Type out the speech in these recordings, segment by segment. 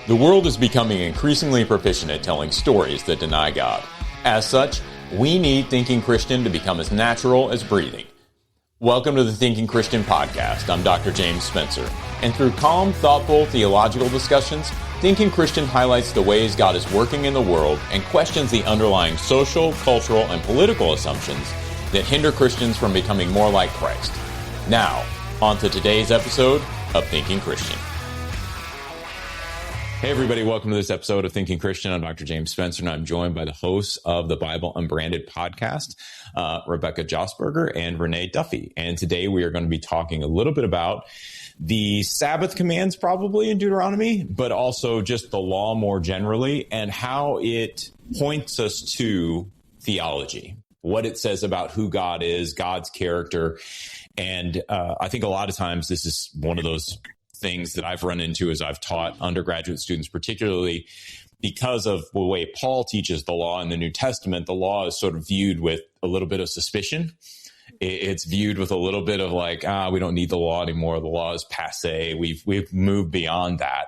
The world is becoming increasingly proficient at telling stories that deny God. As such, we need Thinking Christian to become as natural as breathing. Welcome to the Thinking Christian podcast. I'm Dr. James Spencer, and through calm, thoughtful, theological discussions, Thinking Christian highlights the ways God is working in the world and questions the underlying social, cultural, and political assumptions that hinder Christians from becoming more like Christ. Now, on to today's episode of Thinking Christian. Hey everybody, welcome to this episode of Thinking Christian. I'm Dr. James Spencer, and I'm joined by the hosts of the Bible Unbranded podcast, Rebekah Josberger and Renee Duffy. And today we are going to be talking a little bit about the Sabbath commands probably in Deuteronomy, but also just the law more generally and how it points us to theology, what it says about who God is, God's character. And I think a lot of times this is one of those things that I've run into as I've taught undergraduate students, particularly because of the way Paul teaches the law in the New Testament. The law is sort of viewed with a little bit of suspicion. It's viewed with a little bit of like, we don't need the law anymore. The law is passe. We've moved beyond that.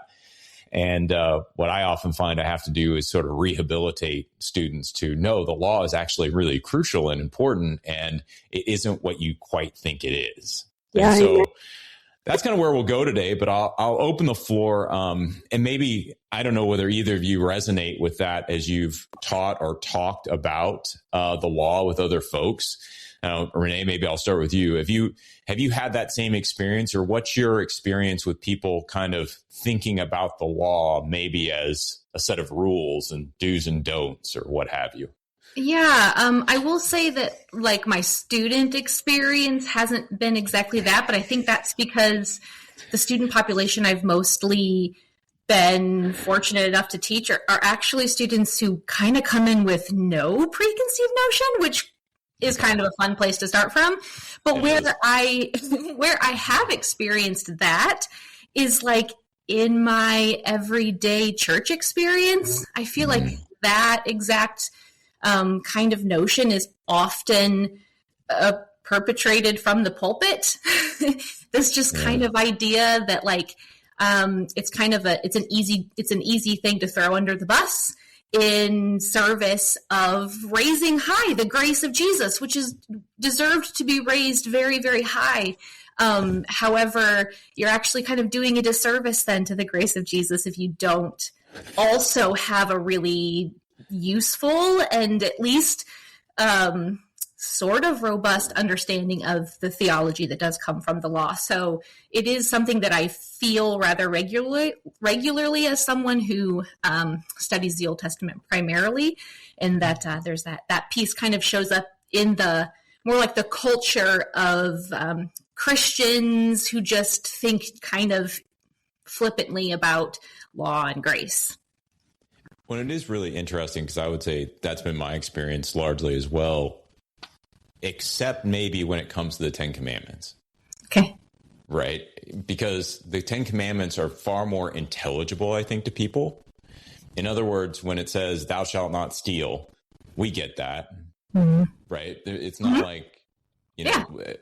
And what I often find I have to do is sort of rehabilitate students to know the law is actually really crucial and important, and it isn't what you quite think it is. Yeah, and so that's kind of where we'll go today, but I'll open the floor. And maybe, I don't know whether either of you resonate with that as you've taught or talked about the law with other folks. Renee, maybe I'll start with you. Have you had that same experience, or what's your experience with people kind of thinking about the law maybe as a set of rules and do's and don'ts or what have you? Yeah, I will say that like my student experience hasn't been exactly that, but I think that's because the student population I've mostly been fortunate enough to teach are actually students who kind of come in with no preconceived notion, which is kind of a fun place to start from. But where I have experienced that is like in my everyday church experience. I feel like that exact kind of notion is often perpetrated from the pulpit. This just kind of idea that like it's an easy thing to throw under the bus in service of raising high the grace of Jesus, which is deserved to be raised very, very high. However, you're actually kind of doing a disservice then to the grace of Jesus if you don't also have a really useful and at least sort of robust understanding of the theology that does come from the law. So it is something that I feel rather regularly as someone who studies the Old Testament primarily, and that there's that piece kind of shows up in the more like the culture of Christians who just think kind of flippantly about law and grace. Well, it is really interesting because I would say that's been my experience largely as well, except maybe when it comes to the Ten Commandments. Okay. Right? Because the Ten Commandments are far more intelligible, I think, to people. In other words, when it says, thou shalt not steal, we get that. Mm-hmm. Right? It's not like,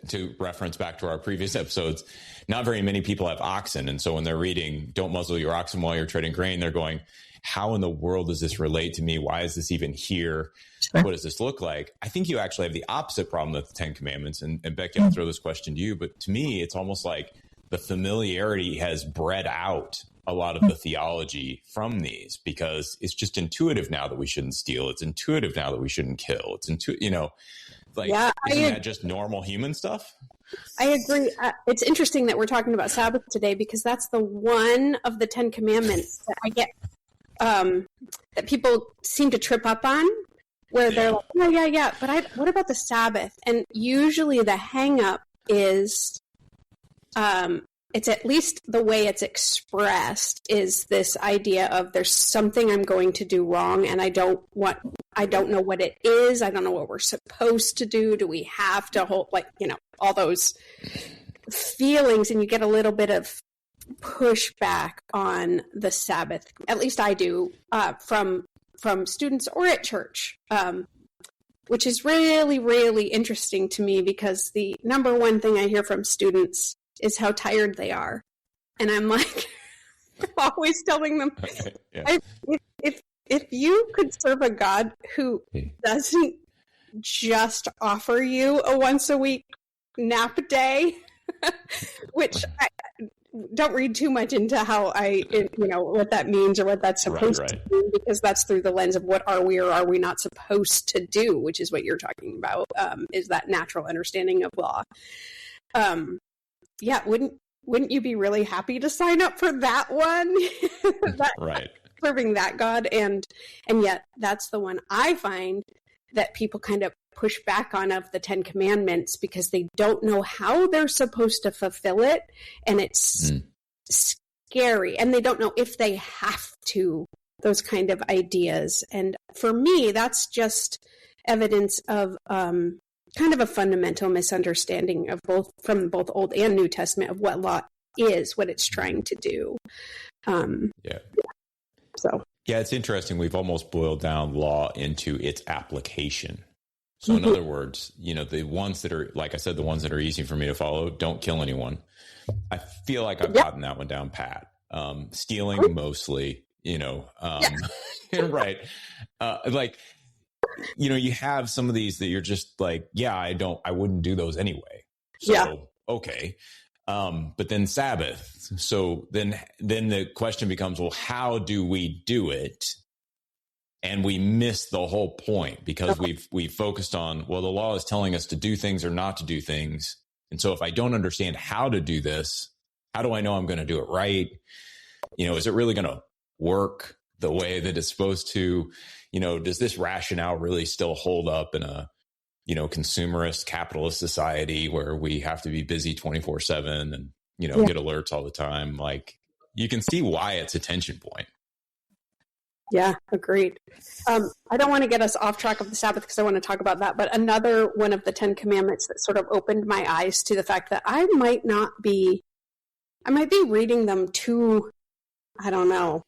to reference back to our previous episodes, not very many people have oxen. And so when they're reading, don't muzzle your oxen while you're treading grain, they're going, how in the world does this relate to me? Why is this even here? Sure. What does this look like? I think you actually have the opposite problem with the Ten Commandments. And Becky, I'll throw this question to you. But to me, it's almost like the familiarity has bred out a lot of the theology from these, because it's just intuitive now that we shouldn't steal. It's intuitive now that we shouldn't kill. It's isn't that just normal human stuff? I agree. It's interesting that we're talking about Sabbath today, because that's the one of the Ten Commandments that I get that people seem to trip up on, where they're like, yeah, but what about the Sabbath? And usually the hang up is, it's at least the way it's expressed is this idea of there's something I'm going to do wrong, and I don't know what it is. I don't know what we're supposed to do. Do we have to hold, all those feelings, and you get a little bit of pushback on the Sabbath. At least I do, from students or at church, which is really, really interesting to me, because the number one thing I hear from students is how tired they are. And I'm like, always telling them, Yeah. if you could serve a God who doesn't just offer you a once a week nap day, which I don't read too much into how what that means or what that's supposed to mean, because that's through the lens of what are we or are we not supposed to do, which is what you're talking about, is that natural understanding of law. Wouldn't you be really happy to sign up for that one? Serving that God, and yet that's the one I find that people kind of push back on, of the 10 Commandments, because they don't know how they're supposed to fulfill it, and it's scary, and they don't know if they have to, those kind of ideas. And for me, that's just evidence of kind of a fundamental misunderstanding of both Old and New Testament, of what law is, what it's trying to do. Yeah, it's interesting. We've almost boiled down law into its application. So in other words, the ones that are, like I said, the ones that are easy for me to follow, don't kill anyone. I feel like I've gotten that one down pat. Stealing mostly, right. You have some of these that you're just like, I wouldn't do those anyway. So, okay. But then Sabbath. So then the question becomes, well, how do we do it? And we miss the whole point, because we've focused on, well, the law is telling us to do things or not to do things. And so if I don't understand how to do this, how do I know I'm going to do it right? Is it really going to work the way that it's supposed to? Does this rationale really still hold up in a, consumerist capitalist society where we have to be busy 24/7 and, get alerts all the time? Like, you can see why it's a tension point. Yeah, agreed. I don't want to get us off track of the Sabbath, because I want to talk about that. But another one of the 10 Commandments that sort of opened my eyes to the fact that I might be reading them too, I don't know,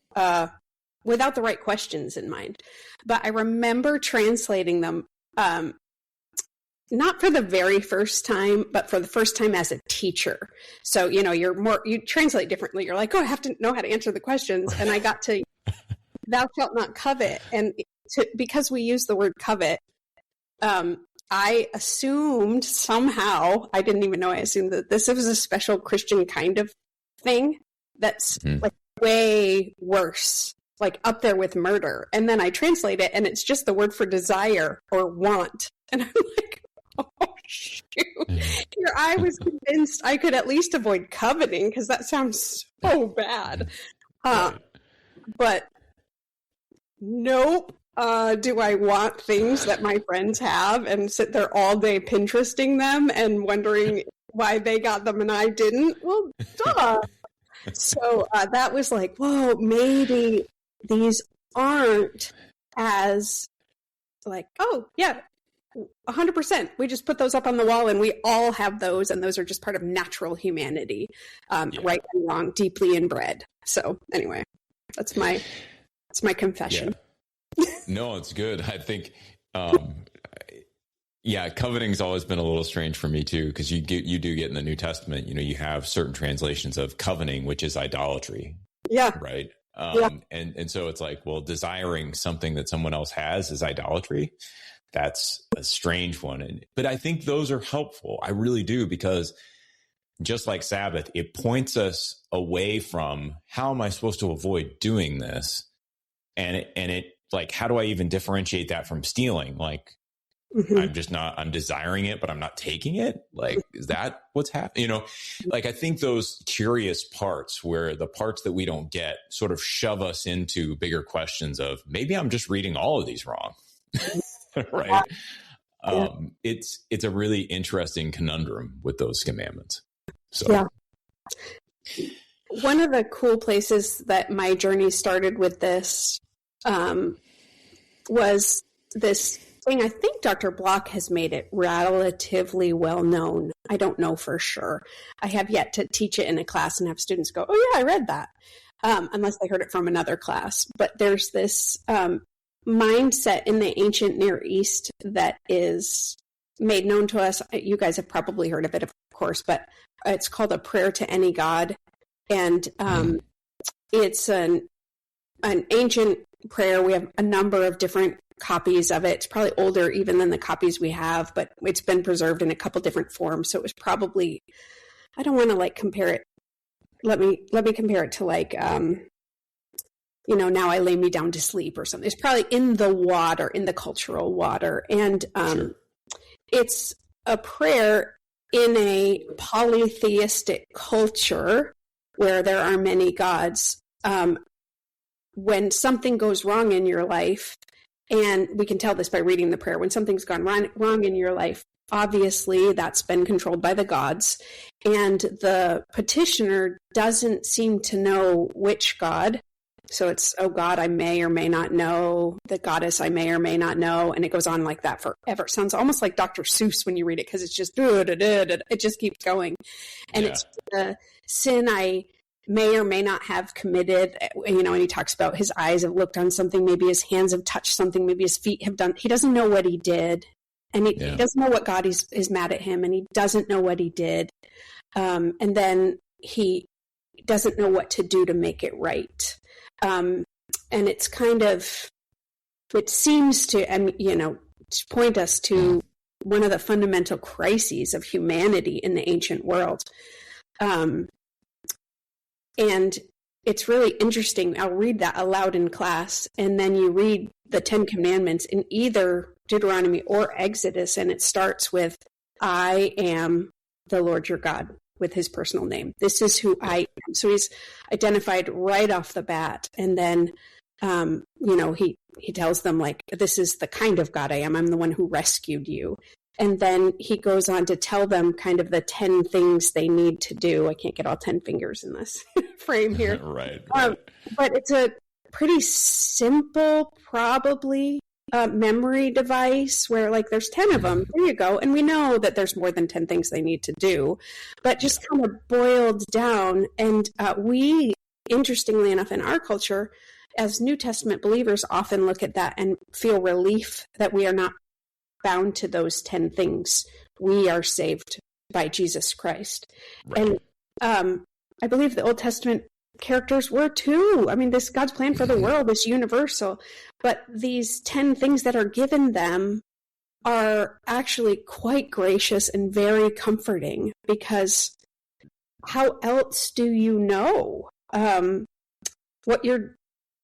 without the right questions in mind. But I remember translating them, not for the very first time, but for the first time as a teacher. So, you translate differently. You're like, I have to know how to answer the questions. And I got to, thou shalt not covet. And because we use the word covet, I assumed somehow, I didn't even know I assumed, that this was a special Christian kind of thing that's like way worse, like up there with murder. And then I translate it, and it's just the word for desire or want. And I'm like, oh, shoot. Here I was convinced I could at least avoid coveting, because that sounds so bad. But nope. Do I want things that my friends have and sit there all day Pinteresting them and wondering why they got them and I didn't? Well, duh. So that was like, whoa, maybe these aren't as like, oh, yeah, 100%. We just put those up on the wall and we all have those, and those are just part of natural humanity, right and wrong, deeply inbred. So anyway, that's my confession. Yeah. No, it's good. I think, coveting's always been a little strange for me too, because you do get in the New Testament, you have certain translations of coveting, which is idolatry. Yeah. Right. And so it's like, well, desiring something that someone else has is idolatry. That's a strange one. But I think those are helpful. I really do, because just like Sabbath, it points us away from, how am I supposed to avoid doing this? And it like, how do I even differentiate that from stealing? Like, I'm desiring it, but I'm not taking it. Like, is that what's happening? Like, I think those curious parts, where the parts that we don't get sort of shove us into bigger questions of, maybe I'm just reading all of these wrong. Right. It's a really interesting conundrum with those commandments. So, one of the cool places that my journey started with this was this thing. I think Dr. Block has made it relatively well known. I don't know for sure. I have yet to teach it in a class and have students go, oh yeah, I read that. Unless they heard it from another class. But there's this mindset in the ancient Near East that is made known to us. You guys have probably heard of it, of course, but it's called a prayer to any god. And It's an ancient prayer. We have a number of different copies of it. It's probably older even than the copies we have, but it's been preserved in a couple different forms. So it was probably, I don't want to like compare it. Let me compare it to like, now I lay me down to sleep or something. It's probably in the water, in the cultural water. And Sure. It's a prayer in a polytheistic culture where there are many gods. When something goes wrong in your life, and we can tell this by reading the prayer, when something's gone wrong in your life, obviously that's been controlled by the gods, and the petitioner doesn't seem to know which god. So it's, oh God, I may or may not know, the goddess I may or may not know, and it goes on like that forever. It sounds almost like Dr. Seuss when you read it, because it's just, it just keeps going. And It's the sin I may or may not have committed, and he talks about his eyes have looked on something, maybe his hands have touched something, maybe his feet have done. He doesn't know what he did, and he doesn't know what God is mad at him, and he doesn't know what he did, and then he doesn't know what to do to make it right. And it's kind of, it seems to, to point us to one of the fundamental crises of humanity in the ancient world. And it's really interesting. I'll read that aloud in class, and then you read the 10 Commandments in either Deuteronomy or Exodus, and it starts with, I am the Lord your God, with his personal name. This is who I am. So he's identified right off the bat. And then, he tells them, like, this is the kind of God I am. I'm the one who rescued you. And then he goes on to tell them kind of the 10 things they need to do. I can't get all 10 fingers in this frame here. Right. But it's a pretty simple, probably, memory device where, like, there's 10 of them. There you go. And we know that there's more than 10 things they need to do, but just kind of boiled down. And we, interestingly enough, in our culture, as New Testament believers, often look at that and feel relief that we are not bound to those 10 things. We are saved by Jesus Christ. Right. And I believe the Old Testament characters were too. I mean, this God's plan for the world is universal, but these 10 things that are given them are actually quite gracious and very comforting, because how else do you know what you're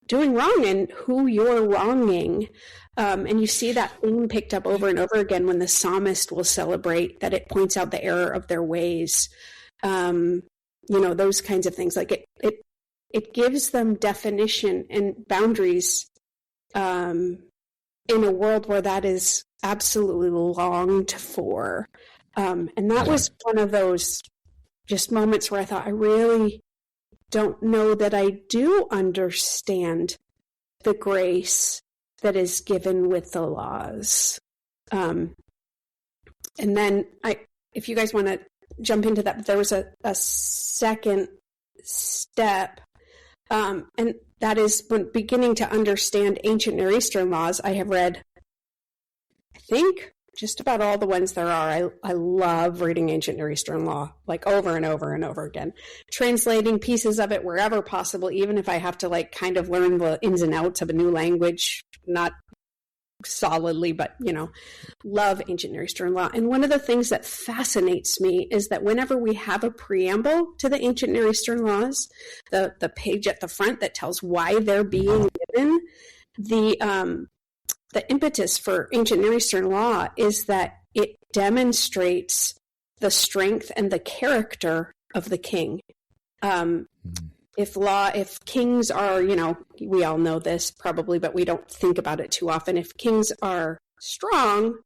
doing wrong and who you're wronging? And you see that theme picked up over and over again when the psalmist will celebrate that it points out the error of their ways. Those kinds of things. Like it gives them definition and boundaries in a world where that is absolutely longed for. And that was one of those just moments where I thought, I really don't know that I do understand the grace that is given with the laws. And then if you guys want to jump into that, there was a second step, and that is when beginning to understand ancient Near Eastern laws. I have read, I think, just about all the ones there are. I love reading ancient Near Eastern law, like over and over and over again, translating pieces of it wherever possible, even if I have to like kind of learn the ins and outs of a new language, not solidly, but love ancient Near Eastern law. And one of the things that fascinates me is that whenever we have a preamble to the ancient Near Eastern laws, the page at the front that tells why they're being given, the impetus for ancient Near Eastern law is that it demonstrates the strength and the character of the king. If kings are, we all know this probably, but we don't think about it too often. If kings are strong,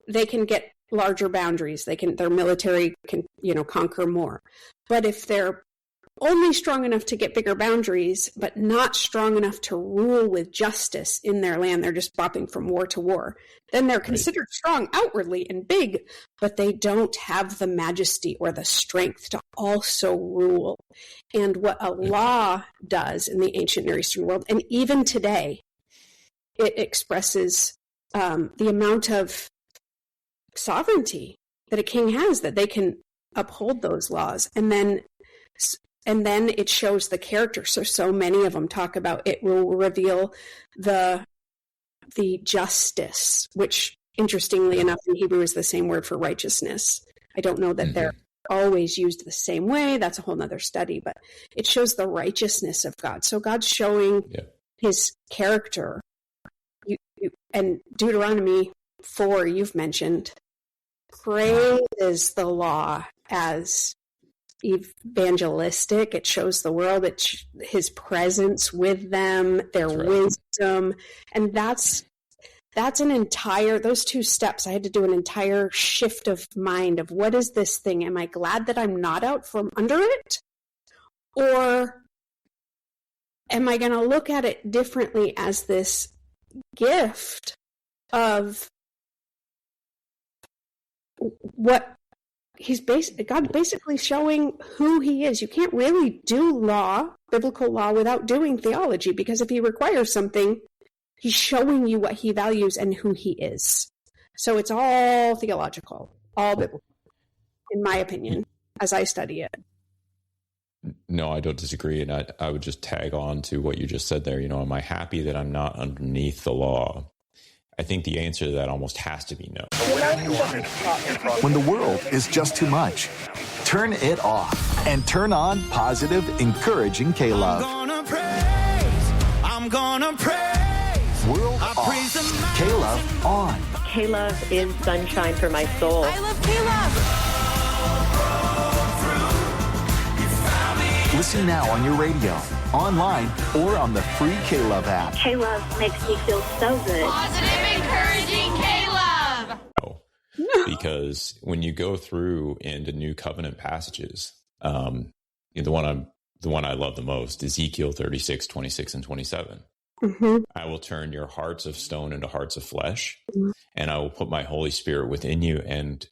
they can get larger boundaries. Their military can, conquer more. But if they're only strong enough to get bigger boundaries, but not strong enough to rule with justice in their land, they're just bopping from war to war, then they're considered strong outwardly and big, but they don't have the majesty or the strength to also rule. And what a law does in the ancient Near Eastern world, and even today, it expresses the amount of sovereignty that a king has, that they can uphold those laws. And then And then it shows the character. So many of them talk about it will reveal the justice, which interestingly enough in Hebrew is the same word for righteousness. I don't know that they're always used the same way. That's a whole nother study, but it shows the righteousness of God. So God's showing his character. And Deuteronomy 4, you've mentioned, praises the law as evangelistic. It shows the world his presence with them, their wisdom. And that's an entire, those two steps, I had to do an entire shift of mind of what is this thing? Am I glad that I'm not out from under it? Or am I going to look at it differently as this gift of what God basically showing who he is. You can't really do law, biblical law, without doing theology, because if he requires something, he's showing you what he values and who he is. So it's all theological, all biblical, in my opinion, as I study it. No, I don't disagree. And I would just tag on to what you just said there. Am I happy that I'm not underneath the law? I think the answer to that almost has to be no. When the world is just too much, turn it off and turn on positive, encouraging K-Love. I'm gonna praise. World off. K-Love on. K-Love is sunshine for my soul. I love K-Love. Listen now on your radio, online, or on the free K-Love app. K-Love makes me feel so good. Positive, encouraging K-Love. Because when you go through into New Covenant passages, the one I love the most, Ezekiel 36, 26, and 27. Mm-hmm. I will turn your hearts of stone into hearts of flesh, and I will put my Holy Spirit within you. And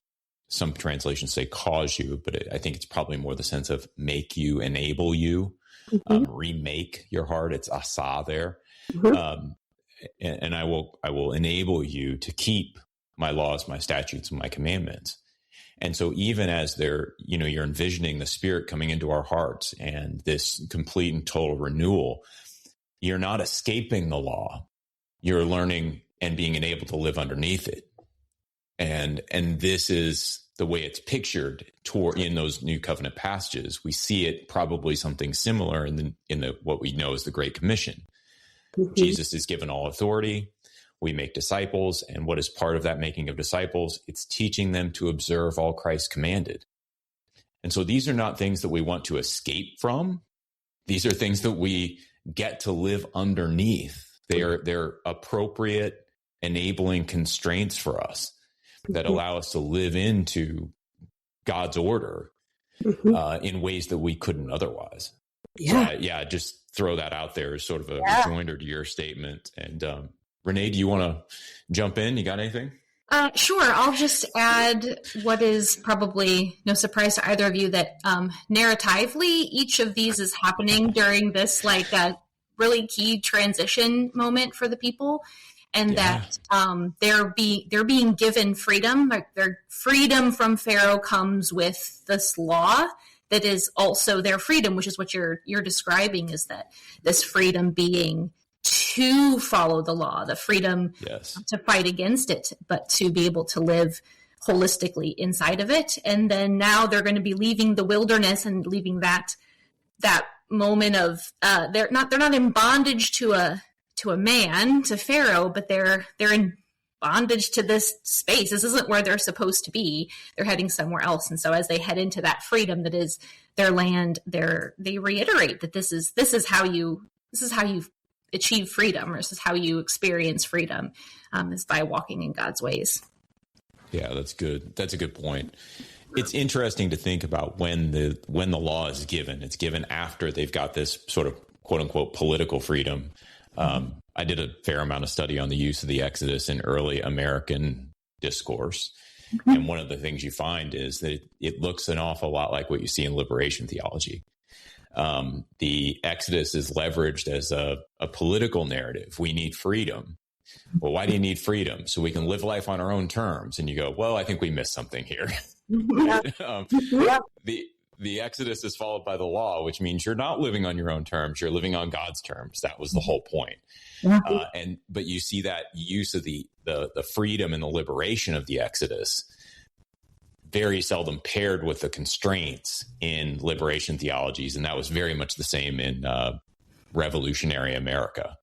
some translations say cause you, but I think it's probably more the sense of make you, enable you, remake your heart. It's asa there. And I will enable you to keep my laws, my statutes, and my commandments. And so even as you're envisioning the Spirit coming into our hearts and this complete and total renewal, you're not escaping the law. You're learning and being enabled to live underneath it. And this is the way it's pictured in those New Covenant passages. We see it probably something similar in the what we know as the Great Commission. Jesus is given all authority. We make disciples. And what is part of that making of disciples? It's teaching them to observe all Christ commanded. And so these are not things that we want to escape from. These are things that we get to live underneath. They're appropriate, enabling constraints for us that allow us to live into God's order in ways that we couldn't otherwise. So, just throw that out there as sort of a rejoinder to your statement. And Renee, do you want to jump in? You got anything? Sure. I'll just add what is probably no surprise to either of you, that narratively, each of these is happening during this really key transition moment for the people. And that they're being given freedom. Their freedom from Pharaoh comes with this law that is also their freedom, which is what you're describing, is that this freedom being to follow the law, the freedom to fight against it, but to be able to live holistically inside of it. And then now they're going to be leaving the wilderness and leaving that moment of they're not in bondage to a man, to Pharaoh, but they're in bondage to this space. This isn't where they're supposed to be. They're heading somewhere else. And so as they head into that freedom that is their land, they reiterate that this is how you achieve freedom, or this is how you experience freedom, is by walking in God's ways. Yeah, that's good. That's a good point. It's interesting to think about when the law is given. It's given after they've got this sort of quote unquote political freedom. I did a fair amount of study on the use of the Exodus in early American discourse. And one of the things you find is that it looks an awful lot like what you see in liberation theology. The Exodus is leveraged as a political narrative. We need freedom. Well, why do you need freedom? So we can live life on our own terms. And you go, well, I think we missed something here. the Exodus is followed by the law, which means you're not living on your own terms. You're living on God's terms. That was the whole point. But you see that use of the freedom and the liberation of the Exodus very seldom paired with the constraints in liberation theologies. And that was very much the same in revolutionary America.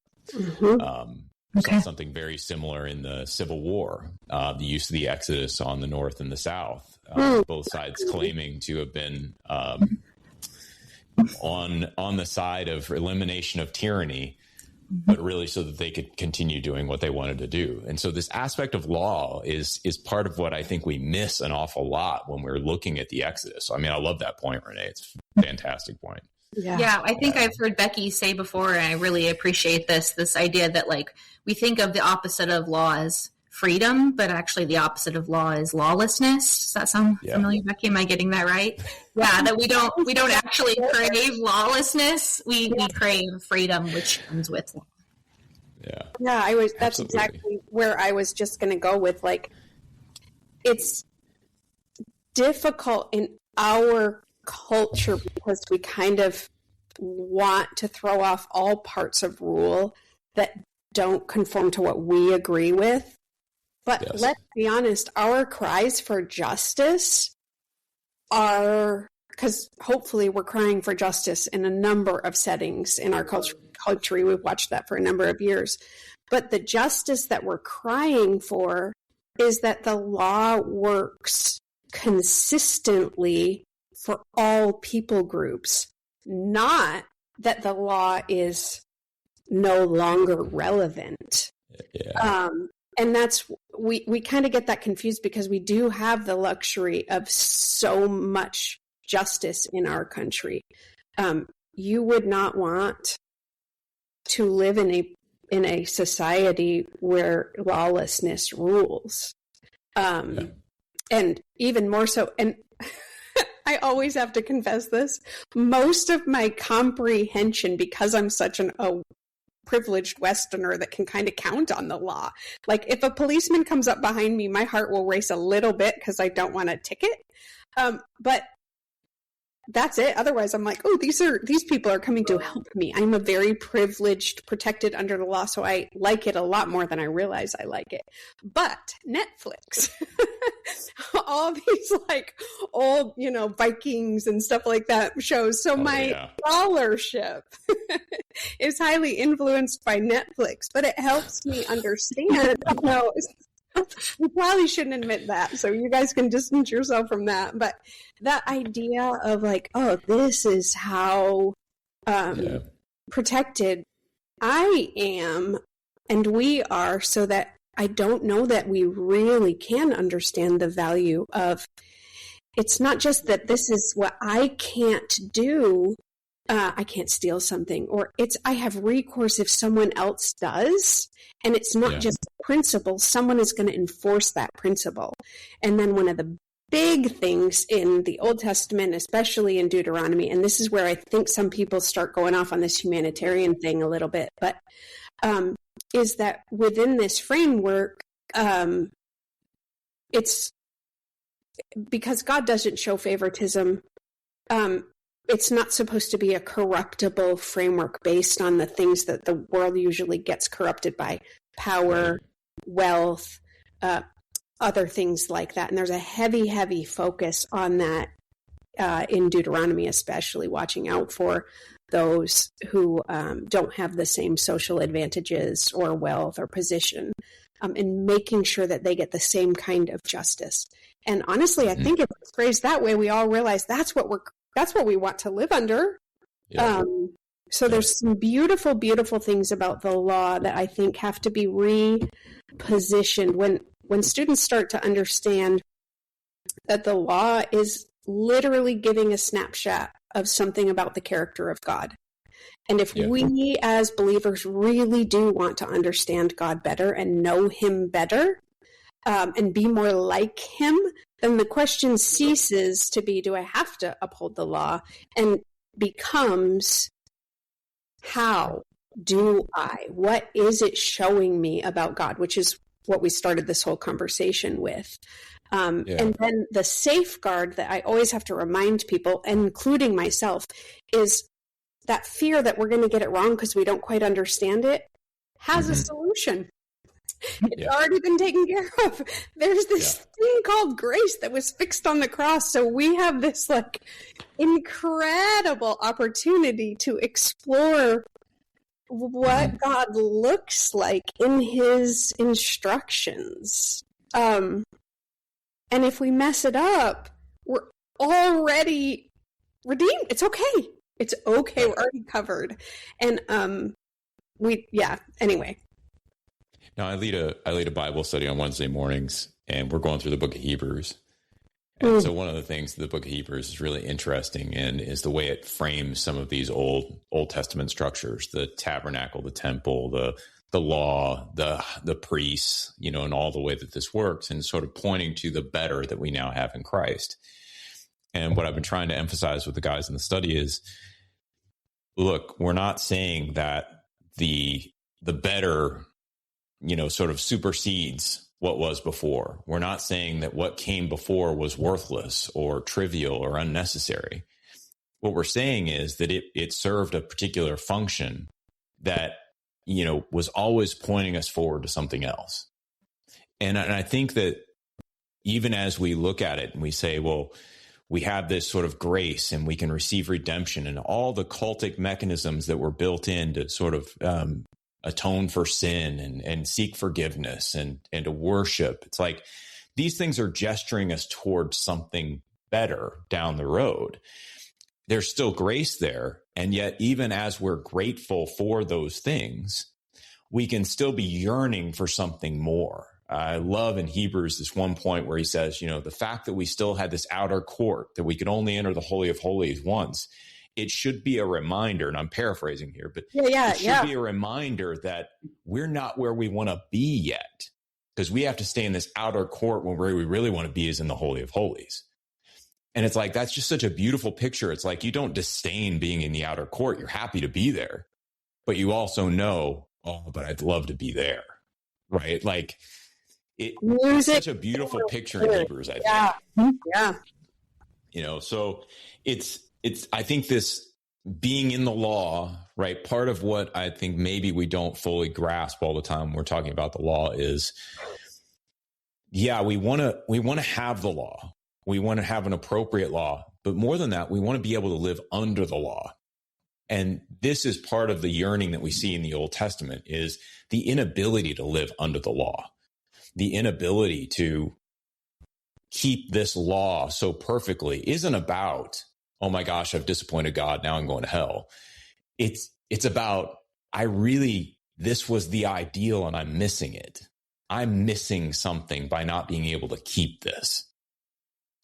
Okay. Something very similar in the Civil War, the use of the Exodus on the North and the South, both sides claiming to have been on the side of elimination of tyranny, but really so that they could continue doing what they wanted to do. And so this aspect of law is part of what I think we miss an awful lot when we're looking at the Exodus. I mean, I love that point, Renee. It's a fantastic point. Yeah, I think I've heard Becky say before, and I really appreciate this idea that like we think of the opposite of law as freedom, but actually the opposite of law is lawlessness. Does that sound familiar, Becky? Am I getting that right? Yeah, that we don't actually crave lawlessness. We crave freedom, which comes with law. Yeah, that's exactly where I was just going to go with, like, it's difficult in our culture because we kind of want to throw off all parts of rule that don't conform to what we agree with. But let's be honest, our cries for justice are, because hopefully we're crying for justice in a number of settings in our culture. We've watched that for a number of years. But the justice that we're crying for is that the law works consistently for all people groups, not that the law is no longer relevant. And that's, we kind of get that confused because we do have the luxury of so much justice in our country. You would not want to live in a society where lawlessness rules. And even more so, and I always have to confess this, most of my comprehension, because I'm such a privileged Westerner that can kind of count on the law. Like, if a policeman comes up behind me, my heart will race a little bit because I don't want a ticket. But that's it. Otherwise, I'm like, oh, these people are coming to help me. I'm a very privileged, protected under the law, so I like it a lot more than I realize I like it. But Netflix, all these like old, Vikings and stuff like that shows. So my scholarship is highly influenced by Netflix, but it helps me understand. You probably shouldn't admit that, so you guys can distance yourself from that. But that idea of like, oh, this is how protected I am and we are, so that I don't know that we really can understand the value of, it's not just that this is what I can't do, I can't steal something, or I have recourse if someone else does, and it's not just a principle, someone is going to enforce that principle. And then one of the big things in the Old Testament, especially in Deuteronomy, and this is where I think some people start going off on this humanitarian thing a little bit, but is that within this framework, it's because God doesn't show favoritism. It's not supposed to be a corruptible framework based on the things that the world usually gets corrupted by: power, wealth, other things like that. And there's a heavy, heavy focus on that in Deuteronomy, especially watching out for those who don't have the same social advantages or wealth or position, and making sure that they get the same kind of justice. And honestly, I think if it's phrased that way, we all realize that's what we want to live under. So there's some beautiful, beautiful things about the law that I think have to be repositioned when students start to understand that the law is literally giving a snapshot of something about the character of God. And if we as believers really do want to understand God better and know him better, and be more like him, then the question ceases to be, do I have to uphold the law? And becomes, how do I? What is it showing me about God? Which is what we started this whole conversation with. And then the safeguard that I always have to remind people, including myself, is that fear that we're going to get it wrong because we don't quite understand it has a solution. It's already been taken care of. There's this thing called grace that was fixed on the cross. So we have this like incredible opportunity to explore what God looks like in his instructions. And if we mess it up, we're already redeemed. It's okay. It's okay. We're already covered. And anyway. Now, I lead a Bible study on Wednesday mornings, and we're going through the book of Hebrews. And so one of the things the book of Hebrews is really interesting in is the way it frames some of these Old Testament structures, the tabernacle, the temple, the law, the priests, and all the way that this works, and sort of pointing to the better that we now have in Christ. And what I've been trying to emphasize with the guys in the study is, look, we're not saying that the better sort of supersedes what was before. We're not saying that what came before was worthless or trivial or unnecessary. What we're saying is that it served a particular function that, was always pointing us forward to something else. And I think that even as we look at it and we say, well, we have this sort of grace and we can receive redemption and all the cultic mechanisms that were built in to sort of, atone for sin and seek forgiveness and to worship. It's like these things are gesturing us towards something better down the road. There's still grace there. And yet, even as we're grateful for those things, we can still be yearning for something more. I love in Hebrews this one point where he says, the fact that we still had this outer court, that we could only enter the Holy of Holies once, it should be a reminder, and I'm paraphrasing here, but it should be a reminder that we're not where we want to be yet, because we have to stay in this outer court when where we really want to be is in the Holy of Holies. And it's like, that's just such a beautiful picture. It's like you don't disdain being in the outer court. You're happy to be there, but you also know, but I'd love to be there, right? Like it's such a beautiful picture in Hebrews, I think. Yeah. So I think this being in the law, right? Part of what I think maybe we don't fully grasp all the time when we're talking about the law is, we want to have the law. We want to have an appropriate law, but more than that, we want to be able to live under the law. And this is part of the yearning that we see in the Old Testament is the inability to live under the law, the inability to keep this law so perfectly isn't about, oh my gosh, I've disappointed God. Now I'm going to hell. It's about, this was the ideal and I'm missing it. I'm missing something by not being able to keep this.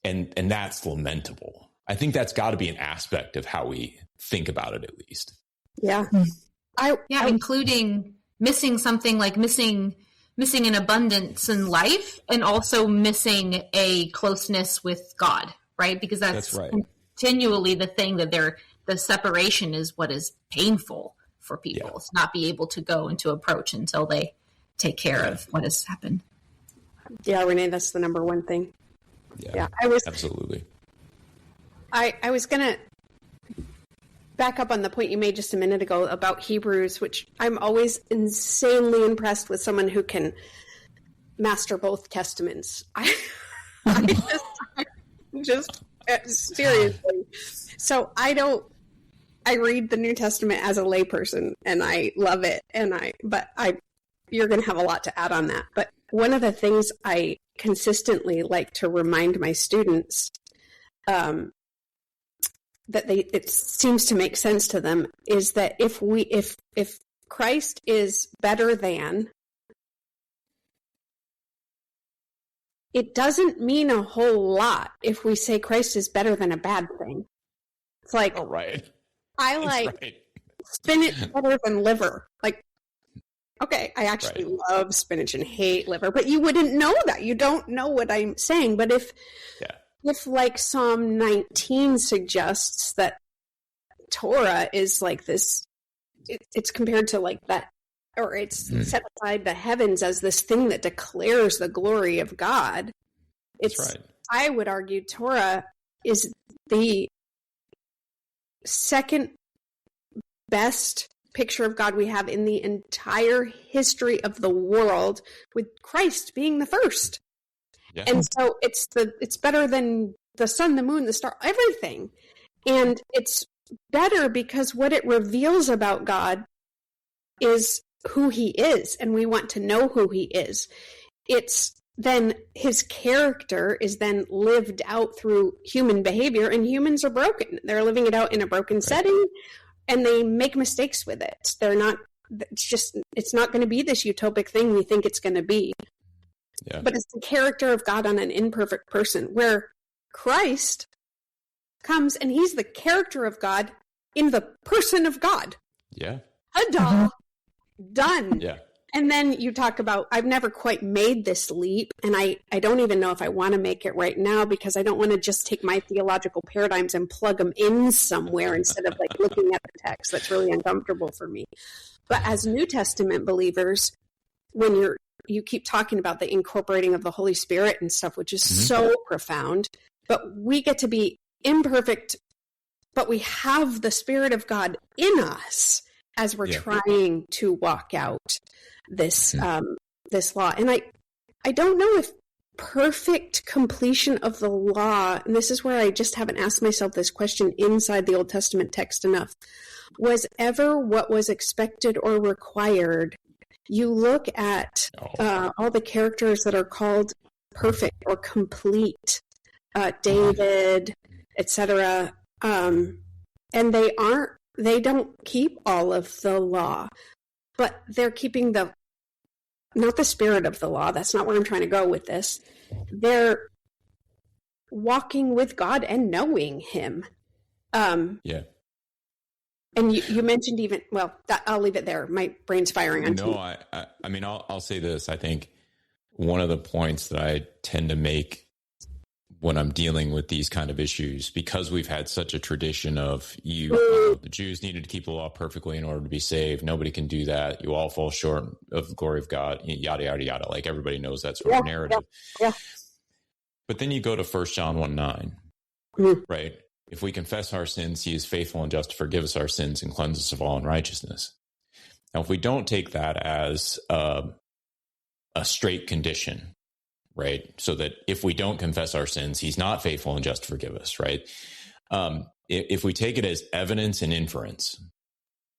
And that's lamentable. I think that's got to be an aspect of how we think about it, at least. Yeah. Including missing something like missing an abundance in life and also missing a closeness with God, right? Because that's right. Continually the thing that the separation is what is painful for people. It's not be able to go and to approach until they take care of what has happened. Yeah, Renee, that's the number one thing. Yeah, absolutely. I was going to back up on the point you made just a minute ago about Hebrews, which I'm always insanely impressed with someone who can master both testaments. I just seriously. So I read the New Testament as a layperson and I love it. You're going to have a lot to add on that. But one of the things I consistently like to remind my students, that it seems to make sense to them, is that if Christ is better than, it doesn't mean a whole lot if we say Christ is better than a bad thing. It's like, oh, right. I like spinach better than liver. Like, okay, I actually love spinach and hate liver, but you wouldn't know that. You don't know what I'm saying. But if like Psalm 19 suggests that Torah is like this, it's compared to like that, or it's set aside the heavens as this thing that declares the glory of God, That's right. I would argue Torah is the second best picture of God we have in the entire history of the world, with Christ being the first. Yeah. And so it's better than the sun, the moon, the star, everything. And it's better because what it reveals about God is who he is, and we want to know who he is. It's then his character is then lived out through human behavior, and humans are broken. They're living it out in a broken setting, and they make mistakes with it. It's not going to be this utopic thing we think it's going to be. Yeah. But it's the character of God on an imperfect person, where Christ comes and he's the character of God in the person of God. Yeah. Ta-da! Done. Yeah. And then you talk about, I've never quite made this leap, and I don't even know if I want to make it right now, because I don't want to just take my theological paradigms and plug them in somewhere instead of like looking at the text. That's really uncomfortable for me. But as New Testament believers, when you keep talking about the incorporating of the Holy Spirit and stuff, which is so profound, but we get to be imperfect, but we have the Spirit of God in us as we're trying to walk out this this law. And I don't know if perfect completion of the law, and this is where I just haven't asked myself this question inside the Old Testament text enough, was ever what was expected or required. You look at all the characters that are called perfect or complete, David, etc., and they don't keep all of the law, but they're keeping not the spirit of the law. That's not where I'm trying to go with this. They're walking with God and knowing him. Yeah. And you mentioned even, I'll leave it there. My brain's firing on No, I mean, I'll say this. I think one of the points that I tend to make when I'm dealing with these kind of issues, because we've had such a tradition of the Jews needed to keep the law perfectly in order to be saved. Nobody can do that. You all fall short of the glory of God, yada, yada, yada. Like everybody knows that sort of narrative. Yeah. But then you go to 1 John 1:9, right? If we confess our sins, he is faithful and just to forgive us our sins and cleanse us of all unrighteousness. Now, if we don't take that as a straight condition, right? So that if we don't confess our sins, he's not faithful and just to forgive us, right? If we take it as evidence and inference,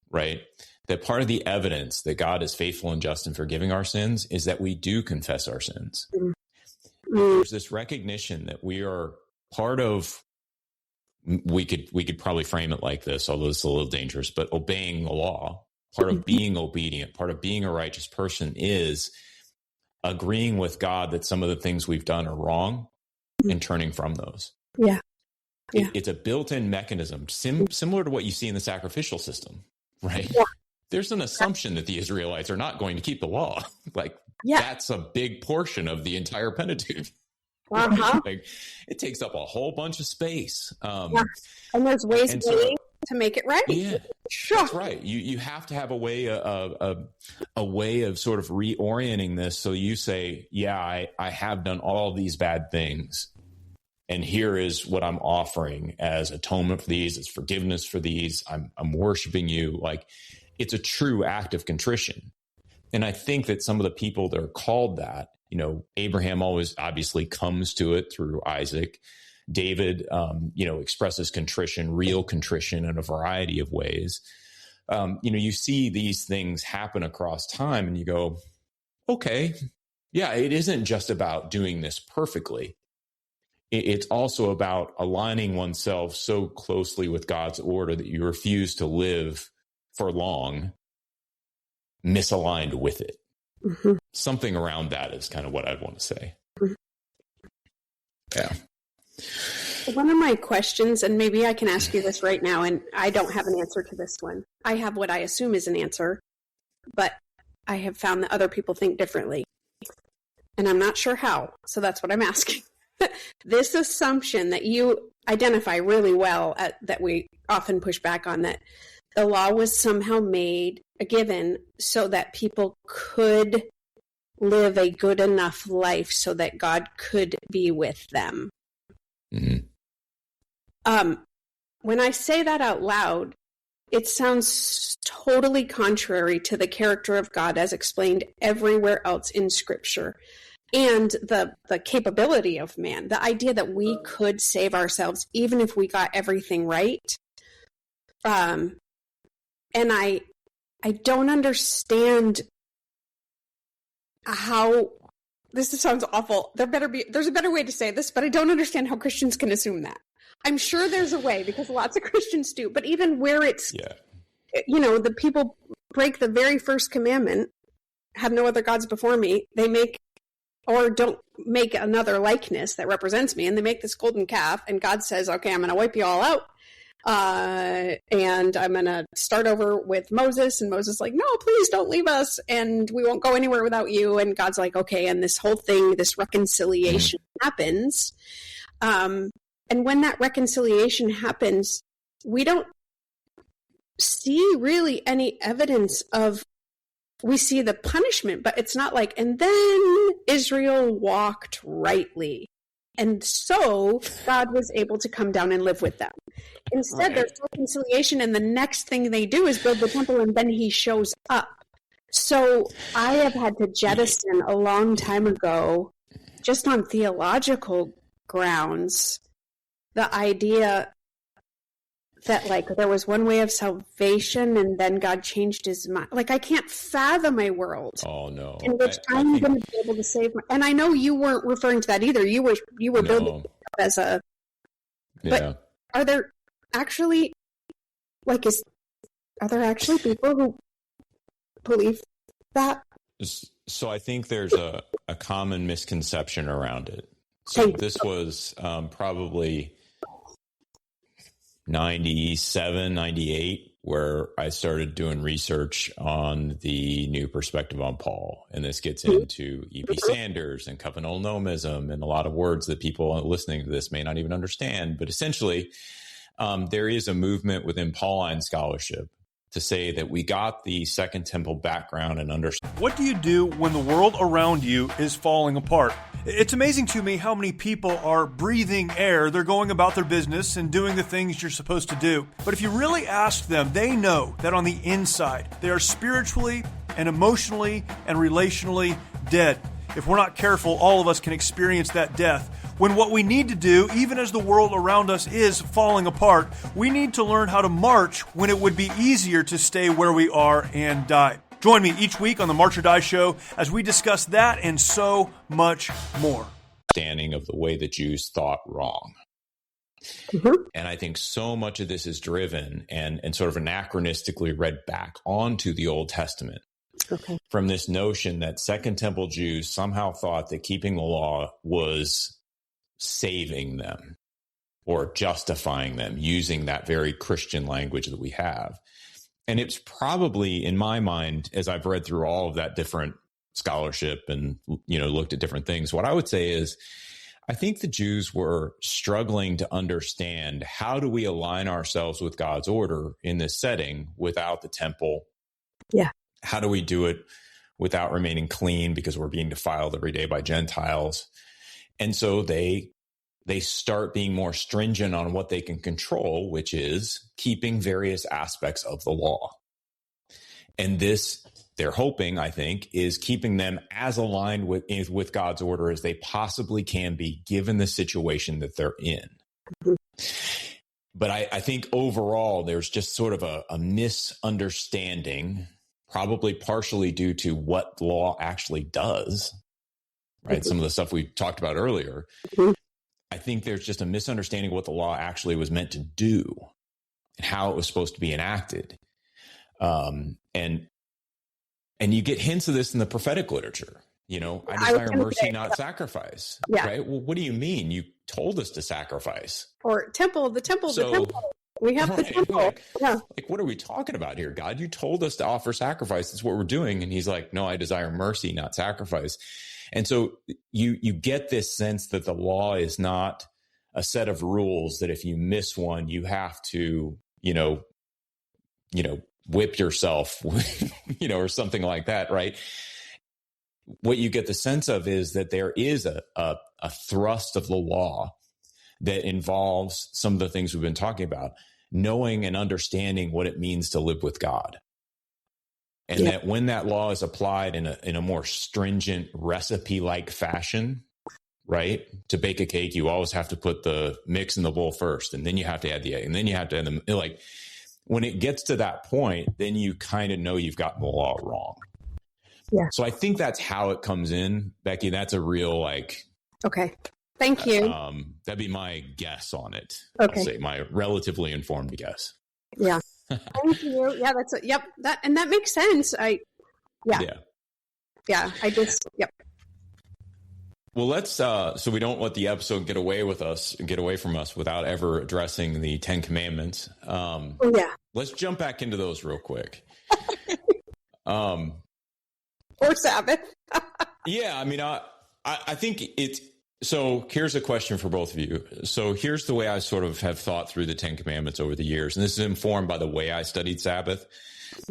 right? That part of the evidence that God is faithful and just in forgiving our sins is that we do confess our sins. There's this recognition that we are part of, we could probably frame it like this, although it's a little dangerous, but obeying the law, part of being obedient, part of being a righteous person is agreeing with God that some of the things we've done are wrong and turning from those. Yeah. It's a built-in mechanism, similar to what you see in the sacrificial system, right? Yeah. There's an assumption that the Israelites are not going to keep the law. That's a big portion of the entire Pentateuch. Like, it takes up a whole bunch of space. And there's ways to make it right. Yeah, sure. That's right. You have to have a way of sort of reorienting this. So you say, I have done all these bad things, and here is what I'm offering as atonement for these, as forgiveness for these. I'm worshiping you. Like, it's a true act of contrition. And I think that some of the people that are called that, Abraham always obviously comes to it through Isaac. David, expresses contrition, real contrition in a variety of ways. You see these things happen across time and you go, okay, it isn't just about doing this perfectly. It's also about aligning oneself so closely with God's order that you refuse to live for long misaligned with it. Mm-hmm. Something around that is kind of what I'd want to say. Mm-hmm. Yeah. One of my questions, and maybe I can ask you this right now, and I don't have an answer to this one. I have what I assume is an answer, but I have found that other people think differently. And I'm not sure how, so that's what I'm asking. This assumption that you identify really well, that we often push back on, that the law was somehow made, given, so that people could live a good enough life so that God could be with them. Mm-hmm. When I say that out loud, it sounds totally contrary to the character of God as explained everywhere else in Scripture, and the capability of man, the idea that we could save ourselves even if we got everything right. And I don't understand how, this sounds awful. There's a better way to say this, but I don't understand how Christians can assume that. I'm sure there's a way because lots of Christians do, but even where it's, the people break the very first commandment, have no other gods before me, they make, or don't make another likeness that represents me, and they make this golden calf, and God says, okay, I'm going to wipe you all out, and I'm going to start over with Moses, and Moses is like, no, please don't leave us, and we won't go anywhere without you, and God's like, okay, and this whole thing, this reconciliation happens, and when that reconciliation happens, we don't see really any evidence of, we see the punishment, but it's not like, and then Israel walked rightly. And so God was able to come down and live with them. Instead, there's reconciliation, and the next thing they do is build the temple, and then he shows up. So I have had to jettison a long time ago, just on theological grounds, the idea that, like, there was one way of salvation and then God changed his mind. Like, I can't fathom a world in which I'm going to be able to save my... And I know you weren't referring to that either. You were building it as a... But are there actually, like, are there actually people who believe that? So I think there's a common misconception around it. So this was probably 97, 98, where I started doing research on the new perspective on Paul. And this gets into E.P. Sanders and covenantal nomism and a lot of words that people listening to this may not even understand. But essentially, there is a movement within Pauline scholarship to say that we got the Second Temple background and understand. What do you do when the world around you is falling apart? It's amazing to me how many people are breathing air. They're going about their business and doing the things you're supposed to do. But if you really ask them, they know that on the inside, they are spiritually and emotionally and relationally dead. If we're not careful, all of us can experience that death. When what we need to do, even as the world around us is falling apart, we need to learn how to march when it would be easier to stay where we are and die. Join me each week on the March or Die Show as we discuss that and so much more. Understanding of the way the Jews thought wrong. And I think so much of this is driven and sort of anachronistically read back onto the Old Testament. From this notion that Second Temple Jews somehow thought that keeping the law was saving them or justifying them, using that very Christian language that we have. And it's probably, in my mind, as I've read through all of that different scholarship and, looked at different things, what I would say is, I think the Jews were struggling to understand, how do we align ourselves with God's order in this setting without the temple? Yeah. How do we do it without remaining clean because we're being defiled every day by Gentiles? And so they start being more stringent on what they can control, which is keeping various aspects of the law. And this, they're hoping, I think, is keeping them as aligned with God's order as they possibly can be, given the situation that they're in. But I think overall, there's just sort of a misunderstanding, probably partially due to what law actually does, right? Some of the stuff we talked about earlier. I think there's just a misunderstanding of what the law actually was meant to do and how it was supposed to be enacted. And you get hints of this in the prophetic literature. I desire mercy, not sacrifice. Yeah. Right? Well, what do you mean? You told us to sacrifice. Or the temple. We have the temple. Like, what are we talking about here, God? You told us to offer sacrifice. That's what we're doing. And he's like, no, I desire mercy, not sacrifice. And so you get this sense that the law is not a set of rules that if you miss one, you have to, whip yourself, or something like that, right? what you get the sense of is that there is a thrust of the law that involves some of the things we've been talking about, knowing and understanding what it means to live with God. And that when that law is applied in a more stringent recipe-like fashion, right? To bake a cake, you always have to put the mix in the bowl first, and then you have to add the egg, and then you have to add the, like, when it gets to that point, then you kind of know you've gotten the law wrong. Yeah. So I think that's how it comes in, Becky. That's a real, like, okay. Thank you. That'd be my guess on it. Okay. I'll say my relatively informed guess. Yeah. Thank you. Yeah, yep. That makes sense. Yeah. Well, let's, so we don't let the episode get away from us without ever addressing the 10 Commandments. Let's jump back into those real quick. Or Sabbath. Yeah. I mean, I think so here's a question for both of you. So here's the way I sort of have thought through the 10 Commandments over the years. And this is informed by the way I studied Sabbath.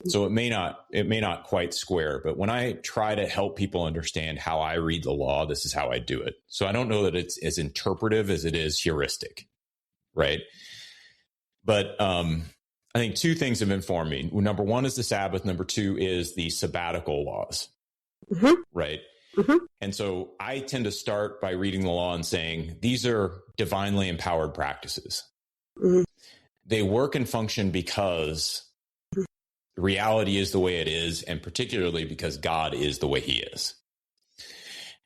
So it may not quite square, but when I try to help people understand how I read the law, this is how I do it. So I don't know that it's as interpretive as it is heuristic, right? But I think two things have informed me. Number one is the Sabbath. Number two is the sabbatical laws, right? Mm-hmm. And so I tend to start by reading the law and saying, these are divinely empowered practices. Mm-hmm. They work and function because reality is the way it is, and particularly because God is the way he is.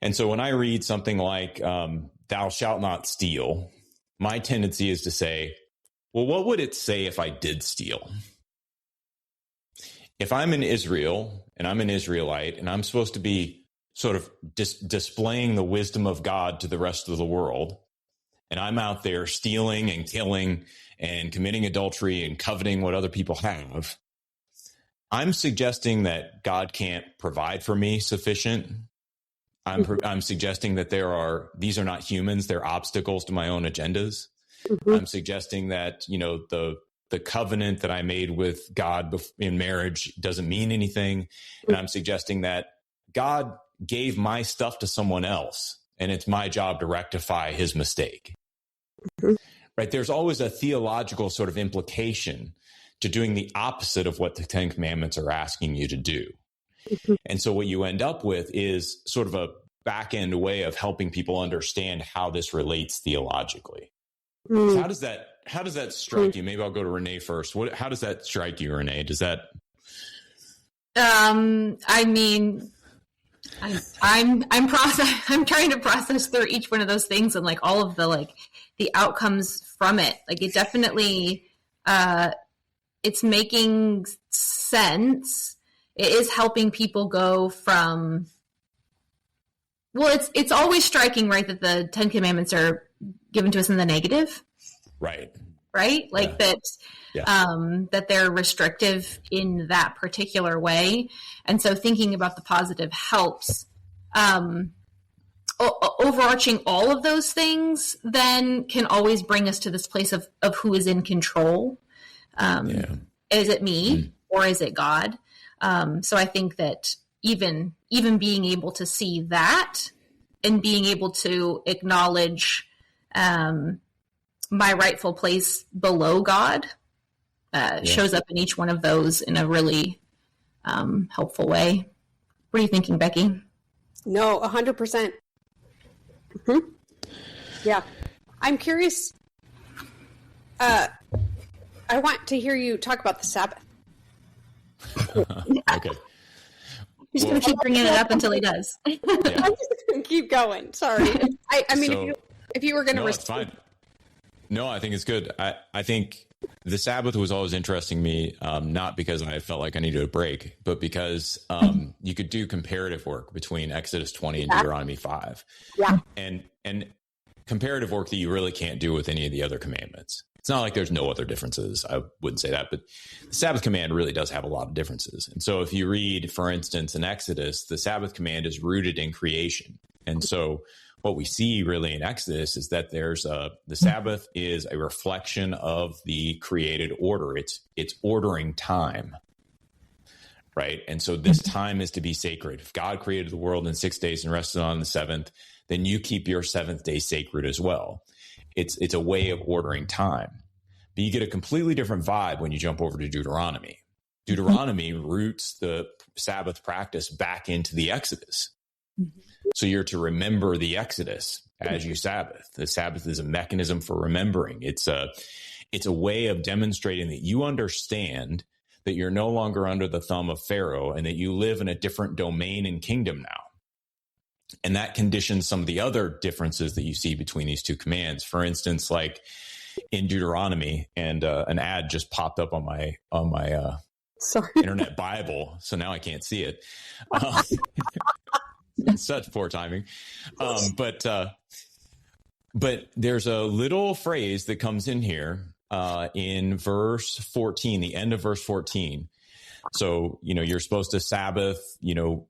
And so when I read something like, thou shalt not steal, my tendency is to say, well, what would it say if I did steal? If I'm in Israel and I'm an Israelite and I'm supposed to be sort of displaying the wisdom of God to the rest of the world, and I'm out there stealing and killing and committing adultery and coveting what other people have, I'm suggesting that God can't provide for me sufficient. I'm suggesting that these are not humans. They're obstacles to my own agendas. Mm-hmm. I'm suggesting that, the covenant that I made with God in marriage doesn't mean anything. And I'm suggesting that God gave my stuff to someone else, and it's my job to rectify his mistake. Mm-hmm. Right? There's always a theological sort of implication to doing the opposite of what the 10 Commandments are asking you to do. Mm-hmm. And so what you end up with is sort of a back end way of helping people understand how this relates theologically. So how does that strike you? Maybe I'll go to Renee first. How does that strike you, Renee? Does that? I mean, I'm trying to process through each one of those things and like all of the outcomes from it. Like it definitely, it's making sense. It is helping people go from, well, it's always striking, right, that the 10 Commandments are given to us in the negative. Right. Like that they're restrictive in that particular way. And so thinking about the positive helps. Overarching all of those things then can always bring us to this place of who is in control. Is it me or is it God? So I think that even being able to see that and being able to acknowledge my rightful place below God shows up in each one of those in a really helpful way. What are you thinking, Becky? No, 100%. Mm-hmm. Yeah. I'm curious. I want to hear you talk about the Sabbath. Okay. He's going to keep bringing it up until he does. I'm just going to keep going. Sorry. I mean, if you were going to respond. It's fine. No, I think it's good. I think the Sabbath was always interesting to me, not because I felt like I needed a break, but because you could do comparative work between Exodus 20 and Deuteronomy 5. Yeah. And comparative work that you really can't do with any of the other commandments. It's not like there's no other differences. I wouldn't say that, but the Sabbath command really does have a lot of differences. And so if you read, for instance, in Exodus, the Sabbath command is rooted in creation. And so what we see really in Exodus is that the Sabbath is a reflection of the created order. It's ordering time. right? And so this time is to be sacred. If God created the world in 6 days and rested on the seventh, then you keep your seventh day sacred as well. It's a way of ordering time. But you get a completely different vibe when you jump over to Deuteronomy. Deuteronomy roots the Sabbath practice back into the Exodus. So you're to remember the Exodus as you Sabbath. The Sabbath is a mechanism for remembering. It's a way of demonstrating that you understand that you're no longer under the thumb of Pharaoh and that you live in a different domain and kingdom now. And that conditions some of the other differences that you see between these two commands. For instance, like in Deuteronomy, and an ad just popped up on my internet Bible, so now I can't see it. Such poor timing. But there's a little phrase that comes in here in verse 14, the end of verse 14. So, you're supposed to Sabbath,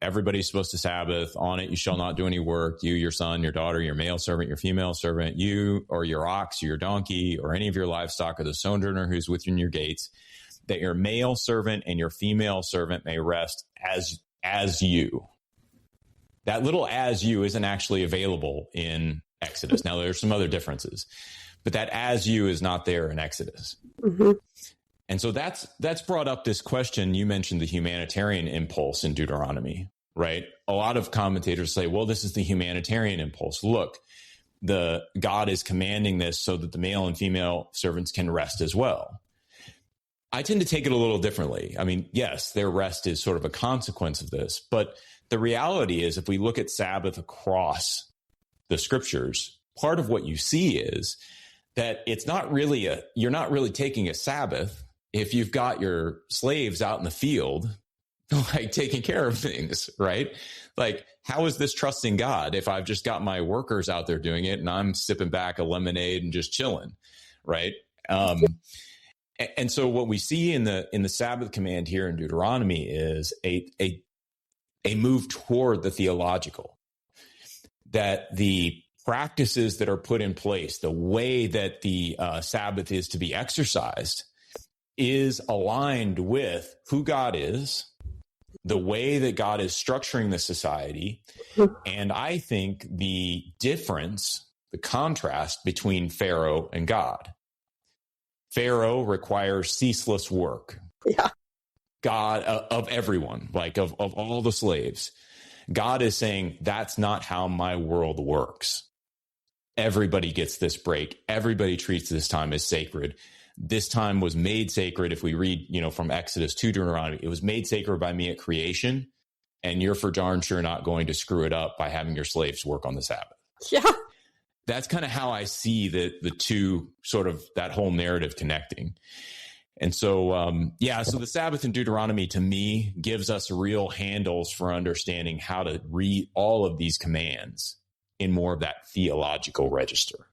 everybody's supposed to Sabbath. On it, you shall not do any work. You, your son, your daughter, your male servant, your female servant, you or your ox, or your donkey, or any of your livestock, or the sojourner who's within your gates, that your male servant and your female servant may rest as you. That little as you isn't actually available in Exodus. Now, there's some other differences, but that as you is not there in Exodus. Mm-hmm. And so that's brought up this question. You mentioned the humanitarian impulse in Deuteronomy, right? A lot of commentators say, well, this is the humanitarian impulse. Look, God is commanding this so that the male and female servants can rest as well. I tend to take it a little differently. I mean, yes, their rest is sort of a consequence of this, but the reality is if we look at Sabbath across the scriptures, part of what you see is that it's not really you're not really taking a Sabbath if you've got your slaves out in the field, like taking care of things, right? Like, how is this trusting God if I've just got my workers out there doing it and I'm sipping back a lemonade and just chilling, right? And so what we see in the Sabbath command here in Deuteronomy is a move toward the theological, that the practices that are put in place, the way that the Sabbath is to be exercised, is aligned with who God is, the way that God is structuring the society, and I think the difference, the contrast between Pharaoh and God. Pharaoh requires ceaseless work. Yeah. God, of everyone, like of all the slaves. God is saying, that's not how my world works. Everybody gets this break. Everybody treats this time as sacred. This time was made sacred. If we read, from Exodus to Deuteronomy, it was made sacred by me at creation. And you're for darn sure not going to screw it up by having your slaves work on the Sabbath. Yeah. That's kind of how I see the two, sort of that whole narrative connecting. And so, so the Sabbath in Deuteronomy to me gives us real handles for understanding how to read all of these commands in more of that theological register.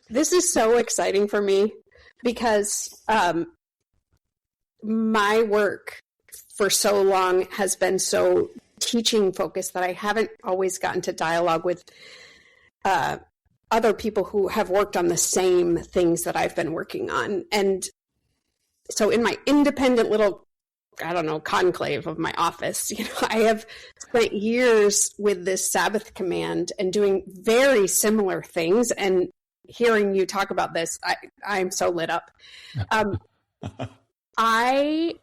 This is so exciting for me because my work for so long has been so teaching focused that I haven't always gotten to dialogue with other people who have worked on the same things that I've been working on. And so in my independent little, conclave of my office, I have spent years with this Sabbath command and doing very similar things. And hearing you talk about this, I'm so lit up. I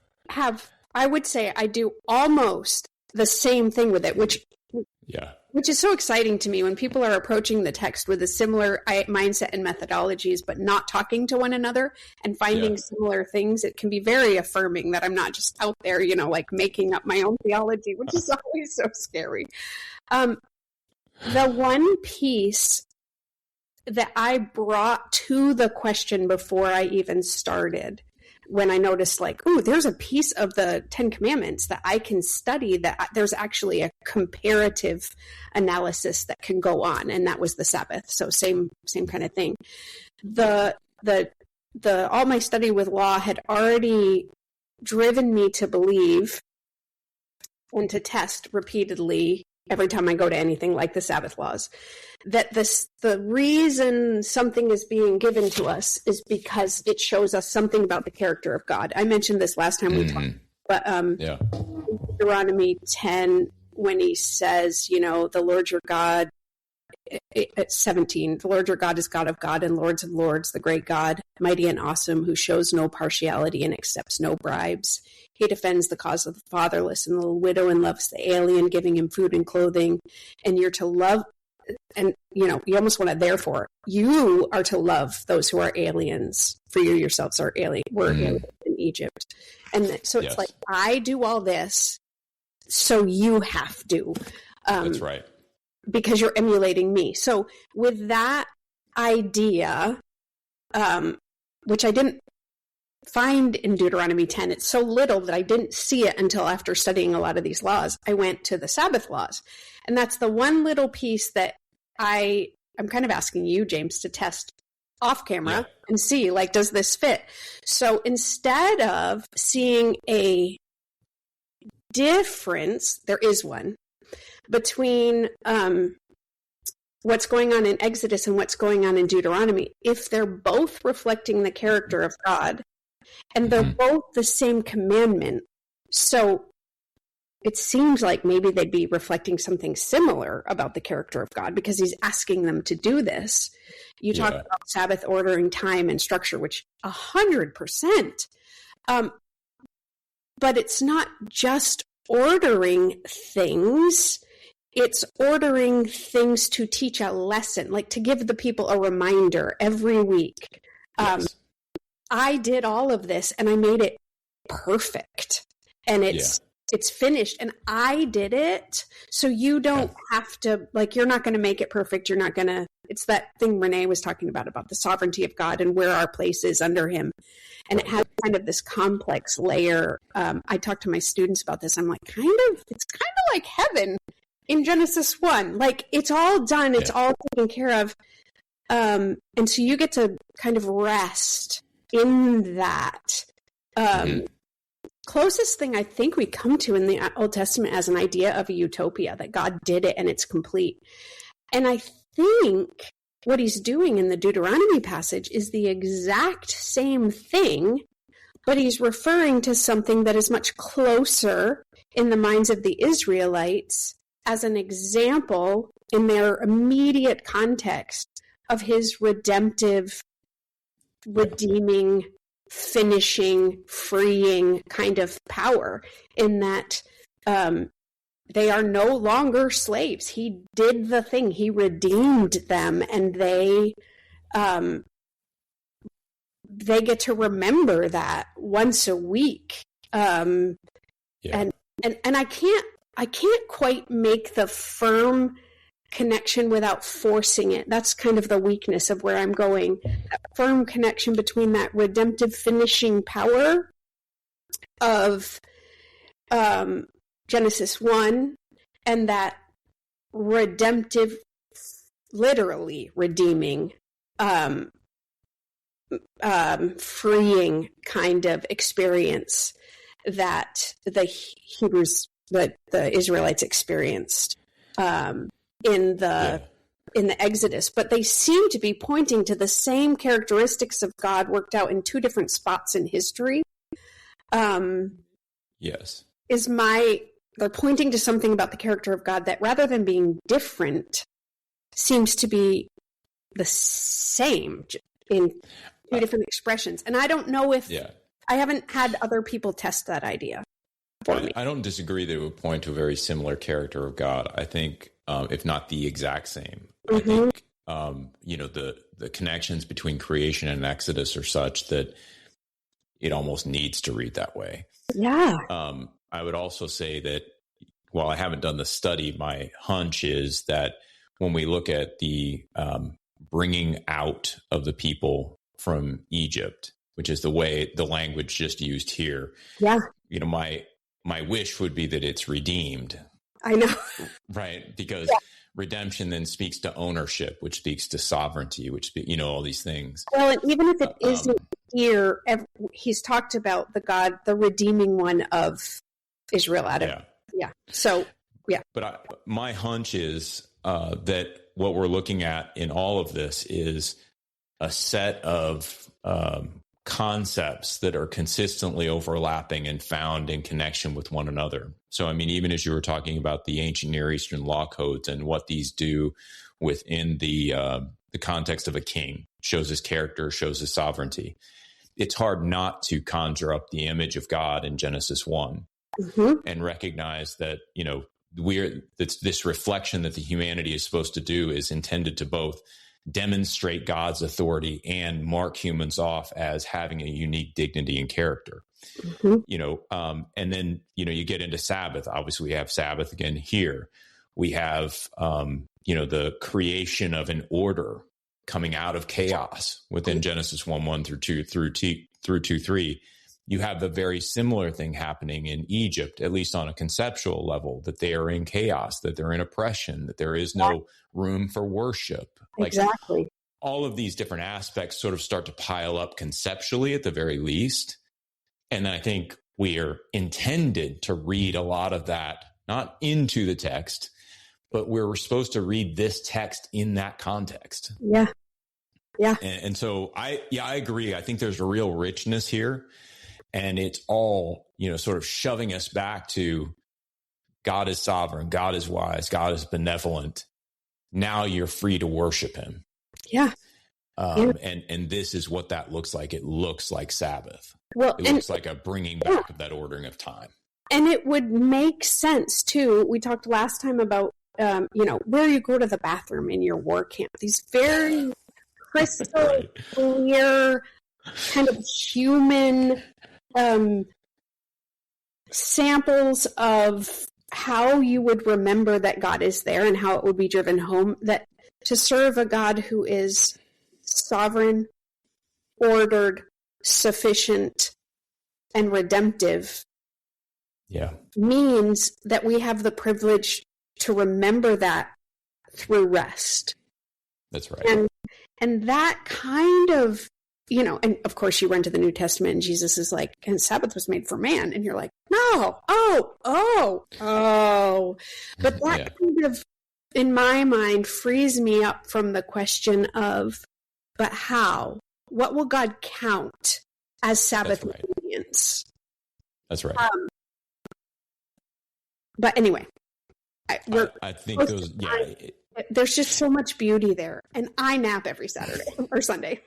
would say I do almost the same thing with it, which is so exciting to me when people are approaching the text with a similar mindset and methodologies, but not talking to one another and finding similar things. It can be very affirming that I'm not just out there, making up my own theology, which is always so scary. The one piece that I brought to the question before I even started, when I noticed there's a piece of the 10 Commandments that I can study, that there's actually a comparative analysis that can go on. And that was the Sabbath. So same kind of thing. All my study with law had already driven me to believe and to test repeatedly every time I go to anything like the Sabbath laws, that the reason something is being given to us is because it shows us something about the character of God. I mentioned this last time we talked But Deuteronomy 10, when he says, the Lord your God, at 17, the Lord your God is God of God and Lords of Lords, the great God, mighty and awesome, who shows no partiality and accepts no bribes. He defends the cause of the fatherless and the widow and loves the alien, giving him food and clothing. And you're to love, and you almost want to, therefore, you are to love those who are aliens, for you yourselves are alien. We're aliens in Egypt. And so it's like, I do all this, so you have to. That's right. Because you're emulating me. So with that idea, which I didn't find in Deuteronomy 10, it's so little that I didn't see it until after studying a lot of these laws. I went to the Sabbath laws. And that's the one little piece that I'm kind of asking you, James, to test off camera and see, like, does this fit? So instead of seeing a difference, there is one, between what's going on in Exodus and what's going on in Deuteronomy, if they're both reflecting the character of God and they're both the same commandment, so it seems like maybe they'd be reflecting something similar about the character of God because he's asking them to do this. You talk about Sabbath ordering time and structure, which 100%. But it's not just ordering things. It's ordering things to teach a lesson, like to give the people a reminder every week. I did all of this and I made it perfect. And it's finished and I did it. So you don't have to, like, you're not going to make it perfect. You're not going to, it's that thing Renee was talking about the sovereignty of God and where our place is under him. And it has kind of this complex layer. I talk to my students about this. I'm like, it's kind of like heaven in Genesis 1. Like, it's all done. It's all taken care of. And so you get to kind of rest in that. Closest thing I think we come to in the Old Testament as an idea of a utopia, that God did it and it's complete. And I think what he's doing in the Deuteronomy passage is the exact same thing, but he's referring to something that is much closer in the minds of the Israelites as an example in their immediate context of his redemptive, redeeming, finishing, freeing kind of power, in that they are no longer slaves. He did the thing. He redeemed them, and they get to remember that once a week. And I can't quite make the firm connection without forcing it. That's kind of the weakness of where I'm going. That firm connection between that redemptive finishing power of Genesis 1 and that redemptive, literally redeeming, freeing kind of experience that the Hebrews, that the Israelites experienced in the Exodus. But they seem to be pointing to the same characteristics of God worked out in two different spots in history. They're pointing to something about the character of God that, rather than being different, seems to be the same in two different expressions. And I don't know if I haven't had other people test that idea for me. I don't disagree that it would point to a very similar character of God. I think, if not the exact same, I think, the connections between creation and Exodus are such that it almost needs to read that way. Yeah. I would also say that while I haven't done the study, my hunch is that when we look at the bringing out of the people from Egypt, which is the way the language just used here, my wish would be that it's redeemed. I know. Right. Because redemption then speaks to ownership, which speaks to sovereignty, which, all these things. Well, and even if it isn't here, he's talked about the redeeming one of Israel out of So, But my hunch is that what we're looking at in all of this is a set of concepts that are consistently overlapping and found in connection with one another. So, I mean, even as you were talking about the ancient Near Eastern law codes and what these do within the context of a king, shows his character, shows his sovereignty. It's hard not to conjure up the image of God in Genesis 1 and recognize that, you know, this reflection that the humanity is supposed to do is intended to both demonstrate God's authority and mark humans off as having a unique dignity and character. You know, and then, you know, you get into Sabbath. Obviously, we have Sabbath again here. We have, you know, the creation of an order coming out of chaos within Genesis 1:1 through 2:3. You have the very similar thing happening in Egypt, at least on a conceptual level, that they are in chaos, that they're in oppression, that there is no room for worship. Like, exactly. All of these different aspects sort of start to pile up conceptually at the very least. And I think we are intended to read a lot of that, not into the text, but we're supposed to read this text in that context. Yeah. Yeah. And so I agree. I think there's a real richness here, and it's all, you know, sort of shoving us back to God is sovereign, God is wise, God is benevolent. Now you're free to worship him. Yeah. And this is what that looks like. It looks like Sabbath. Well, it looks like a bringing back of that ordering of time. And it would make sense too. We talked last time about, you know, where you go to the bathroom in your war camp. These very crystal clear, kind of human samples of how you would remember that God is there and how it would be driven home, that to serve a God who is sovereign, ordered, sufficient, and redemptive means that we have the privilege to remember that through rest. That's right. And that kind of, you know, and of course you run to the New Testament and Jesus is like, and Sabbath was made for man. And you're like, no, But that kind of, in my mind, frees me up from the question of, but how? What will God count as Sabbath obedience? That's right. But anyway, I think those, there's just so much beauty there. And I nap every Saturday or Sunday.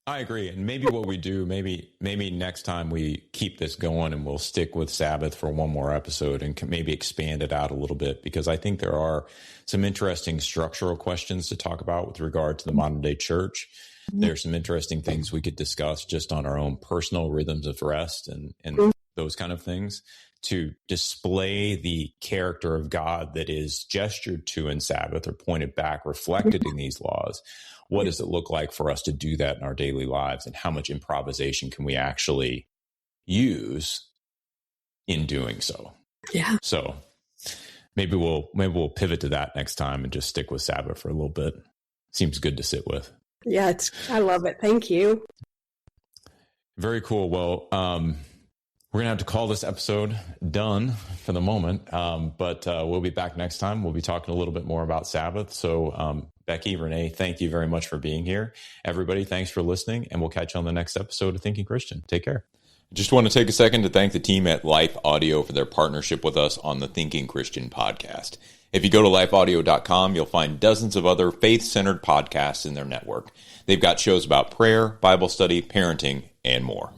I agree. And maybe what we do, maybe next time we keep this going and we'll stick with Sabbath for one more episode and can maybe expand it out a little bit, because I think there are some interesting structural questions to talk about with regard to the modern day church. There's some interesting things we could discuss just on our own personal rhythms of rest and those kind of things, to display the character of God that is gestured to in Sabbath or pointed back, reflected in these laws. What does it look like for us to do that in our daily lives, and how much improvisation can we actually use in doing so? Yeah. So maybe we'll pivot to that next time and just stick with Sabbath for a little bit. Seems good to sit with. Yeah, I love it. Thank you. Very cool. Well, we're going to have to call this episode done for the moment, but we'll be back next time. We'll be talking a little bit more about Sabbath. So Becky, Renee, thank you very much for being here. Everybody, thanks for listening, and we'll catch you on the next episode of Thinking Christian. Take care. I just want to take a second to thank the team at Life Audio for their partnership with us on the Thinking Christian podcast. If you go to lifeaudio.com, you'll find dozens of other faith-centered podcasts in their network. They've got shows about prayer, Bible study, parenting, and more.